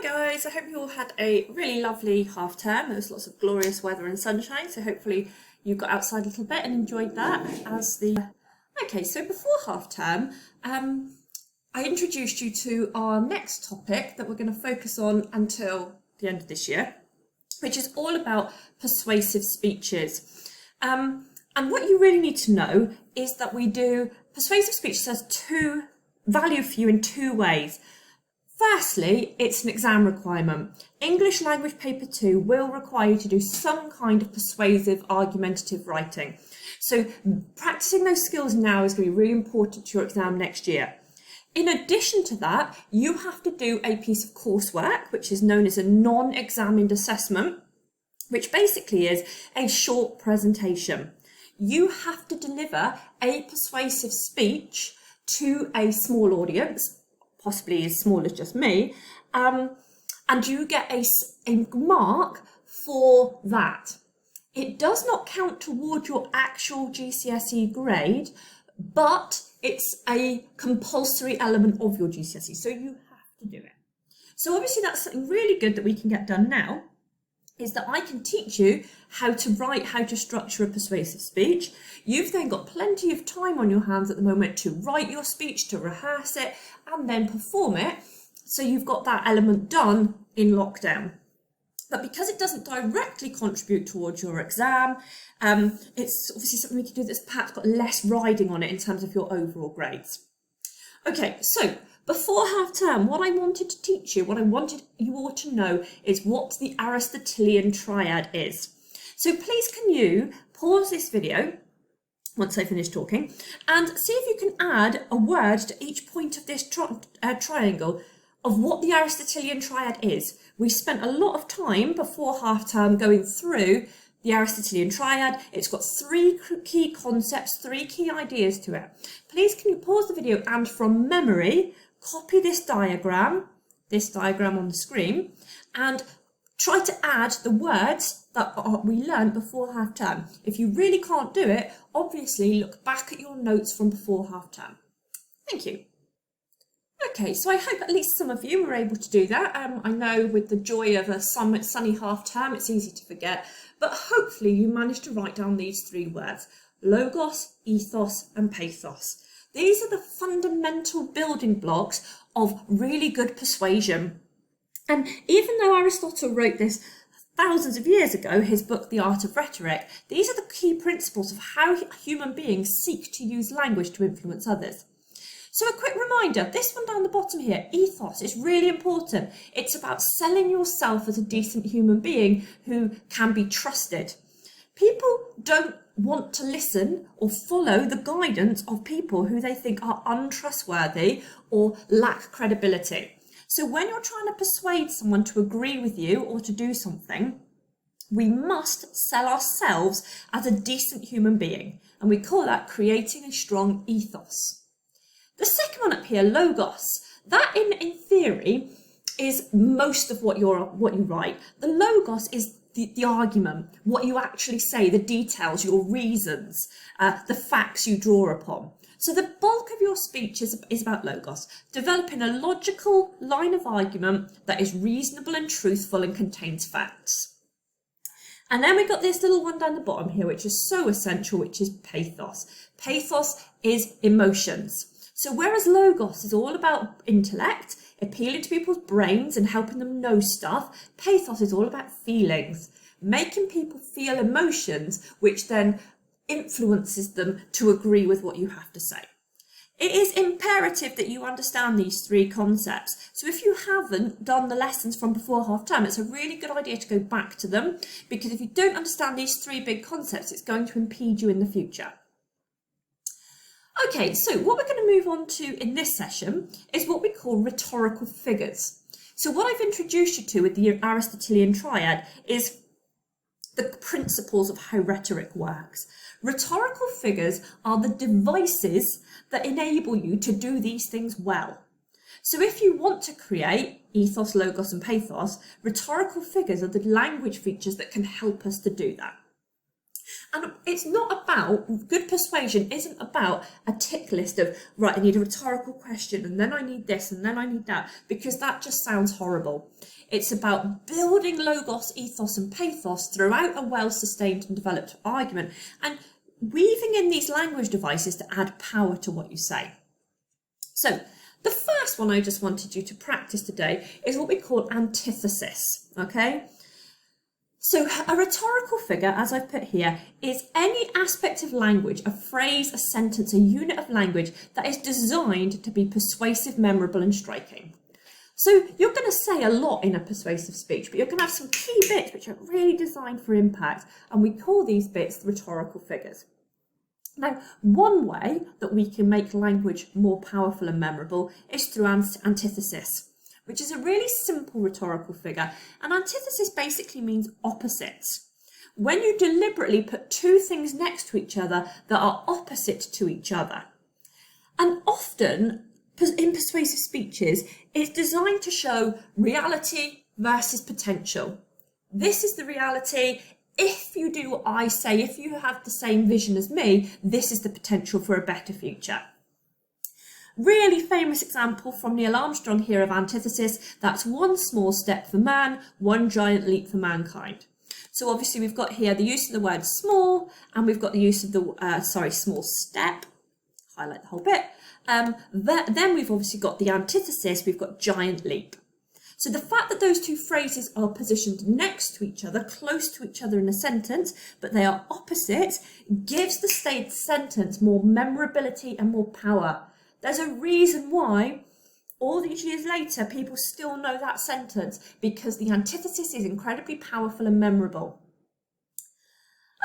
guys, I hope you all had a really lovely half term. There was lots of glorious weather and sunshine, so hopefully you got outside a little bit and enjoyed that Okay, so before half term, I introduced you to our next topic that we're going to focus on until the end of this year, which is all about persuasive speeches. And what you really need to know is that we do persuasive speeches as value for you in two ways. Firstly, it's an exam requirement. English Language Paper 2 will require you to do some kind of persuasive, argumentative writing. So practicing those skills now is going to be really important to your exam next year. In addition to that, you have to do a piece of coursework, which is known as a non-examined assessment, which basically is a short presentation. You have to deliver a persuasive speech to a small audience, possibly as small as just me, and you get a mark for that. It does not count toward your actual GCSE grade, but it's a compulsory element of your GCSE, so you have to do it. So obviously that's something really good that we can get done now, is that I can teach you how to write, how to structure a persuasive speech. You've then got plenty of time on your hands at the moment to write your speech, to rehearse it, and then perform it. So you've got that element done in lockdown. But because it doesn't directly contribute towards your exam, it's obviously something we can do that's perhaps got less riding on it in terms of your overall grades. Okay, so before half term, what I wanted to teach you, what I wanted you all to know is what the Aristotelian triad is. So please can you pause this video once I finish talking and see if you can add a word to each point of this triangle of what the Aristotelian triad is. We spent a lot of time before half term going through the Aristotelian triad. It's got three key concepts, three key ideas to it. Please can you pause the video and from memory copy this diagram on the screen, and try to add the words that we learned before half term. If you really can't do it, obviously look back at your notes from before half term. Thank you. Okay, so I hope at least some of you were able to do that. I know with the joy of a sunny half term, it's easy to forget, but hopefully you managed to write down these three words: logos, ethos, and pathos. These are the fundamental building blocks of really good persuasion. And even though Aristotle wrote this thousands of years ago, his book, The Art of Rhetoric, these are the key principles of how human beings seek to use language to influence others. So a quick reminder, this one down the bottom here, ethos, is really important. It's about selling yourself as a decent human being who can be trusted. People don't want to listen or follow the guidance of people who they think are untrustworthy or lack credibility. So when you're trying to persuade someone to agree with you or to do something, we must sell ourselves as a decent human being, and we call that creating a strong ethos. The second one up here, logos, that in theory is most of what you write. The logos is the argument, what you actually say, the details, your reasons, the facts you draw upon. So the bulk of your speech is about logos, developing a logical line of argument that is reasonable and truthful and contains facts. And then we've got this little one down the bottom here, which is so essential, which is pathos. Pathos is emotions. So whereas logos is all about intellect, appealing to people's brains and helping them know stuff, pathos is all about feelings, making people feel emotions, which then influences them to agree with what you have to say. It is imperative that you understand these three concepts. So if you haven't done the lessons from before half term, it's a really good idea to go back to them, because if you don't understand these three big concepts, it's going to impede you in the future. Okay, so what we're going to move on to in this session is what we call rhetorical figures. So what I've introduced you to with the Aristotelian triad is the principles of how rhetoric works. Rhetorical figures are the devices that enable you to do these things well. So if you want to create ethos, logos, and pathos, rhetorical figures are the language features that can help us to do that. And it's not about, good persuasion isn't about a tick list of, right, I need a rhetorical question, and then I need this, and then I need that, because that just sounds horrible. It's about building logos, ethos, and pathos throughout a well-sustained and developed argument, and weaving in these language devices to add power to what you say. So, the first one I just wanted you to practice today is what we call antithesis, okay? So a rhetorical figure, as I've put here, is any aspect of language, a phrase, a sentence, a unit of language that is designed to be persuasive, memorable, and striking. So you're going to say a lot in a persuasive speech, but you're going to have some key bits which are really designed for impact, and we call these bits rhetorical figures. Now, one way that we can make language more powerful and memorable is through antithesis, which is a really simple rhetorical figure. And antithesis basically means opposites. When you deliberately put two things next to each other that are opposite to each other. And often, in persuasive speeches, it's designed to show reality versus potential. This is the reality. If you do what I say, if you have the same vision as me, this is the potential for a better future. Really famous example from Neil Armstrong here of antithesis. That's one small step for man, one giant leap for mankind. So obviously we've got here the use of the word small, and we've got the use of the, small step. Highlight the whole bit. Then we've obviously got the antithesis, we've got giant leap. So the fact that those two phrases are positioned next to each other, close to each other in a sentence, but they are opposite, gives the sentence more memorability and more power. There's a reason why all these years later people still know that sentence, because the antithesis is incredibly powerful and memorable.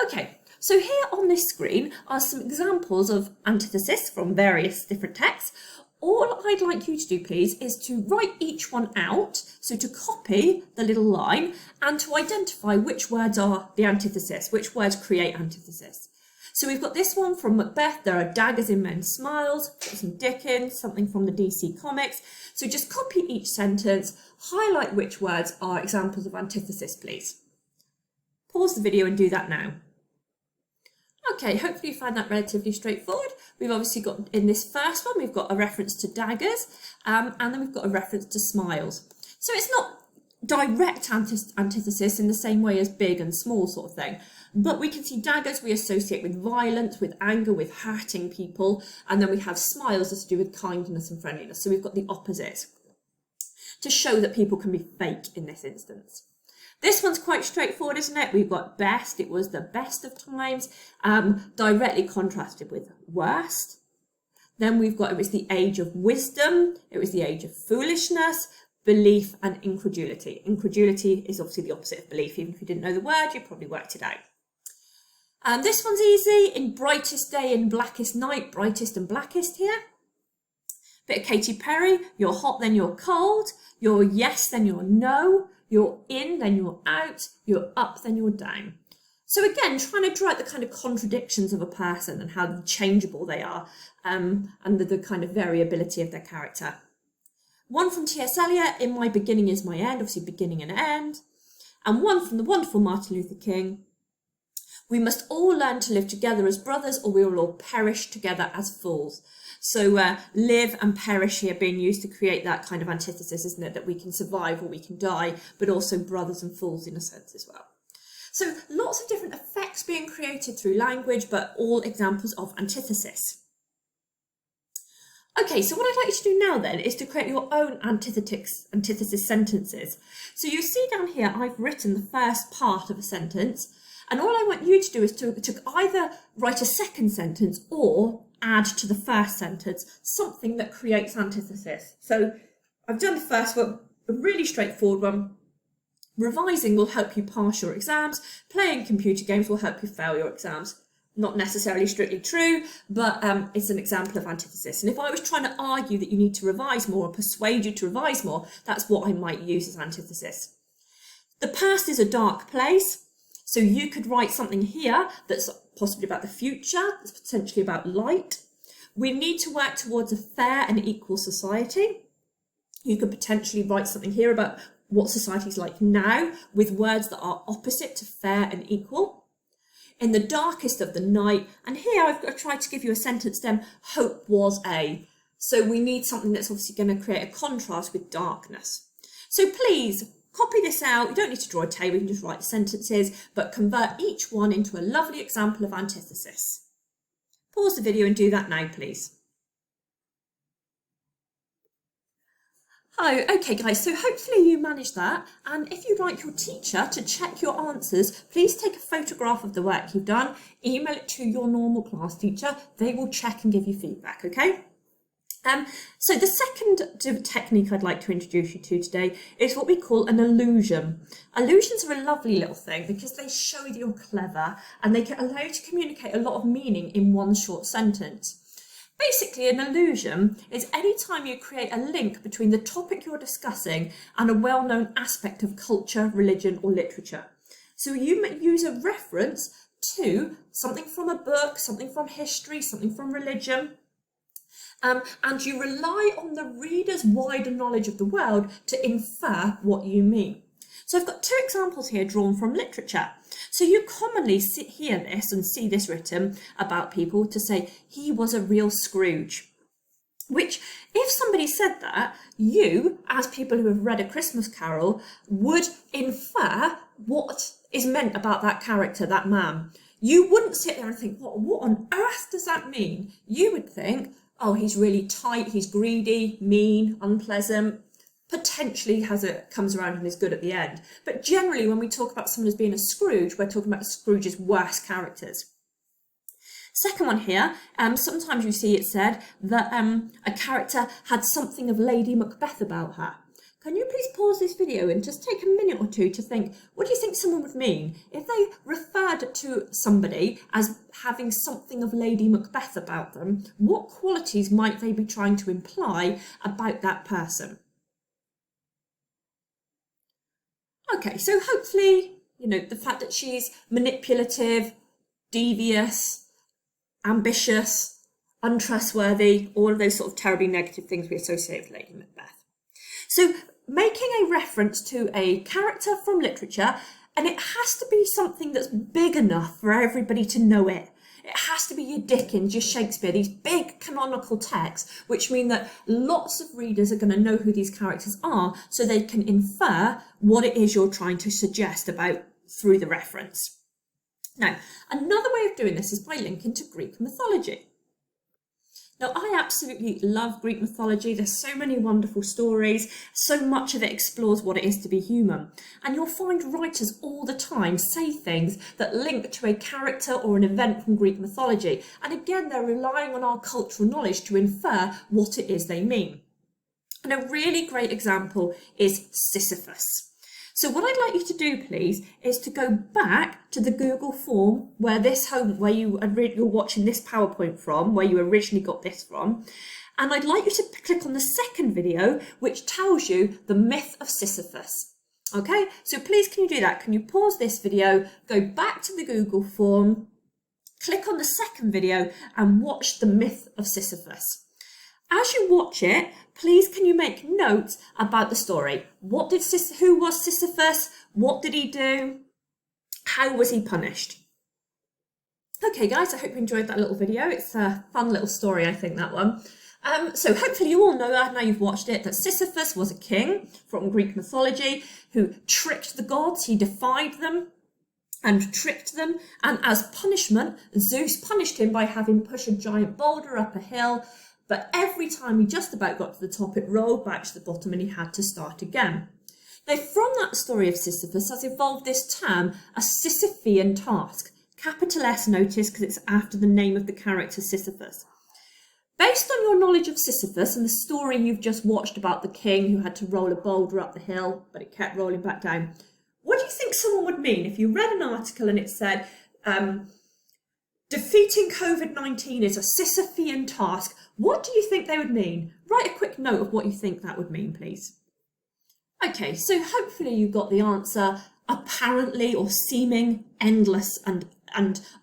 Okay, so here on this screen are some examples of antithesis from various different texts. All I'd like you to do, please, is to write each one out, so to copy the little line and to identify which words are the antithesis, which words create antithesis. So we've got this one from Macbeth, there are daggers in men's smiles, some Dickens, something from the DC Comics. So just copy each sentence, highlight which words are examples of antithesis, please. Pause the video and do that now. Okay, hopefully you find that relatively straightforward. We've obviously got, in this first one, we've got a reference to daggers, and then we've got a reference to smiles. So it's not direct antithesis in the same way as big and small sort of thing, but we can see daggers we associate with violence, with anger, with hurting people, and then we have smiles as to do with kindness and friendliness. So we've got the opposite to show that people can be fake in this instance. This one's quite straightforward, isn't it? We've got best, it was the best of times, directly contrasted with worst. Then we've got, it was the age of wisdom, it was the age of foolishness, belief and incredulity. Incredulity is obviously the opposite of belief. Even if you didn't know the word, you probably worked it out. This one's easy. In brightest day, in blackest night, brightest and blackest here. Bit of Katy Perry, you're hot, then you're cold, you're yes, then you're no, you're in, then you're out, you're up, then you're down. So again, trying to draw out the kind of contradictions of a person and how changeable they are, and the kind of variability of their character. One from T.S. Eliot, in my beginning is my end, obviously beginning and end. And one from the wonderful Martin Luther King, we must all learn to live together as brothers or we will all perish together as fools. So live and perish here being used to create that kind of antithesis, isn't it? That we can survive or we can die, but also brothers and fools in a sense as well. So lots of different effects being created through language, but all examples of antithesis. Okay, so what I'd like you to do now then is to create your own antithesis sentences. So you see down here, I've written the first part of a sentence, and all I want you to do is to either write a second sentence or add to the first sentence something that creates antithesis. So I've done the first one, a really straightforward one. Revising will help you pass your exams. Playing computer games will help you fail your exams. Not necessarily strictly true, but it's an example of antithesis. And if I was trying to argue that you need to revise more or persuade you to revise more, that's what I might use as antithesis. The past is a dark place. So you could write something here that's possibly about the future, that's potentially about light. We need to work towards a fair and equal society. You could potentially write something here about what society is like now with words that are opposite to fair and equal. in the darkest of the night. And here I've tried to give you a sentence stem, hope was a. So we need something that's obviously going to create a contrast with darkness. So please copy this out. You don't need to draw a table, you can just write sentences, but convert each one into a lovely example of antithesis. Pause the video and do that now, please. Oh, okay guys, so hopefully you managed that, and if you'd like your teacher to check your answers, please take a photograph of the work you've done, email it to your normal class teacher, they will check and give you feedback, okay? So the second technique I'd like to introduce you to today is what we call an allusion. Allusions are a lovely little thing because they show that you're clever and they can allow you to communicate a lot of meaning in one short sentence. Basically, an allusion is any time you create a link between the topic you're discussing and a well-known aspect of culture, religion, or literature. So you use a reference to something from a book, something from history, something from religion, and you rely on the reader's wider knowledge of the world to infer what you mean. So I've got two examples here drawn from literature. So you commonly hear this and see this written about people to say, he was a real Scrooge. Which, if somebody said that, you, as people who have read A Christmas Carol, would infer what is meant about that character, that man. You wouldn't sit there and think, what on earth does that mean? You would think, oh, he's really tight, he's greedy, mean, unpleasant, potentially comes around and is good at the end. But generally, when we talk about someone as being a Scrooge, we're talking about Scrooge's worst characters. Second one here, sometimes you see it said that a character had something of Lady Macbeth about her. Can you please pause this video and just take a minute or two to think, what do you think someone would mean if they referred to somebody as having something of Lady Macbeth about them? What qualities might they be trying to imply about that person? Okay, so hopefully, the fact that she's manipulative, devious, ambitious, untrustworthy, all of those sort of terribly negative things we associate with Lady Macbeth. So making a reference to a character from literature, and it has to be something that's big enough for everybody to know it. It has to be your Dickens, your Shakespeare, these big canonical texts, which mean that lots of readers are going to know who these characters are, so they can infer what it is you're trying to suggest about through the reference. Now, another way of doing this is by linking to Greek mythology. Now, I absolutely love Greek mythology. There's so many wonderful stories. So much of it explores what it is to be human. And you'll find writers all the time say things that link to a character or an event from Greek mythology. And again, they're relying on our cultural knowledge to infer what it is they mean. And a really great example is Sisyphus. So what I'd like you to do, please, is to go back to the Google form where you're watching this PowerPoint from, where you originally got this from. And I'd like you to click on the second video, which tells you the myth of Sisyphus. Okay, so please can you do that? Can you pause this video, go back to the Google form, click on the second video and watch the myth of Sisyphus. As you watch it, please can you make notes about the story? Who was Sisyphus? What did he do? How was he punished? Okay guys, I hope you enjoyed that little video. It's a fun little story, I think, that one. So hopefully you all know that, now you've watched it, that Sisyphus was a king from Greek mythology who tricked the gods. He defied them and tricked them, and as punishment, Zeus punished him by having pushed a giant boulder up a hill. But every time he just about got to the top, it rolled back to the bottom and he had to start again. Now, from that story of Sisyphus has evolved this term, a Sisyphean task. Capital S notice because it's after the name of the character Sisyphus. Based on your knowledge of Sisyphus and the story you've just watched about the king who had to roll a boulder up the hill, but it kept rolling back down, what do you think someone would mean if you read an article and it said, defeating COVID-19 is a Sisyphean task? What do you think they would mean? Write a quick note of what you think that would mean, please. Okay, so hopefully you got the answer, apparently or seeming endless and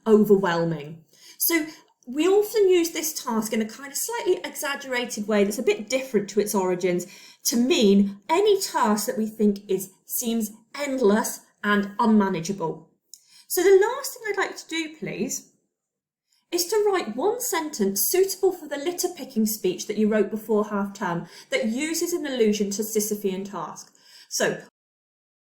overwhelming. So we often use this task in a kind of slightly exaggerated way that's a bit different to its origins to mean any task that we think seems endless and unmanageable. So the last thing I'd like to do, please, is to write one sentence suitable for the litter picking speech that you wrote before half term that uses an allusion to Sisyphean task. So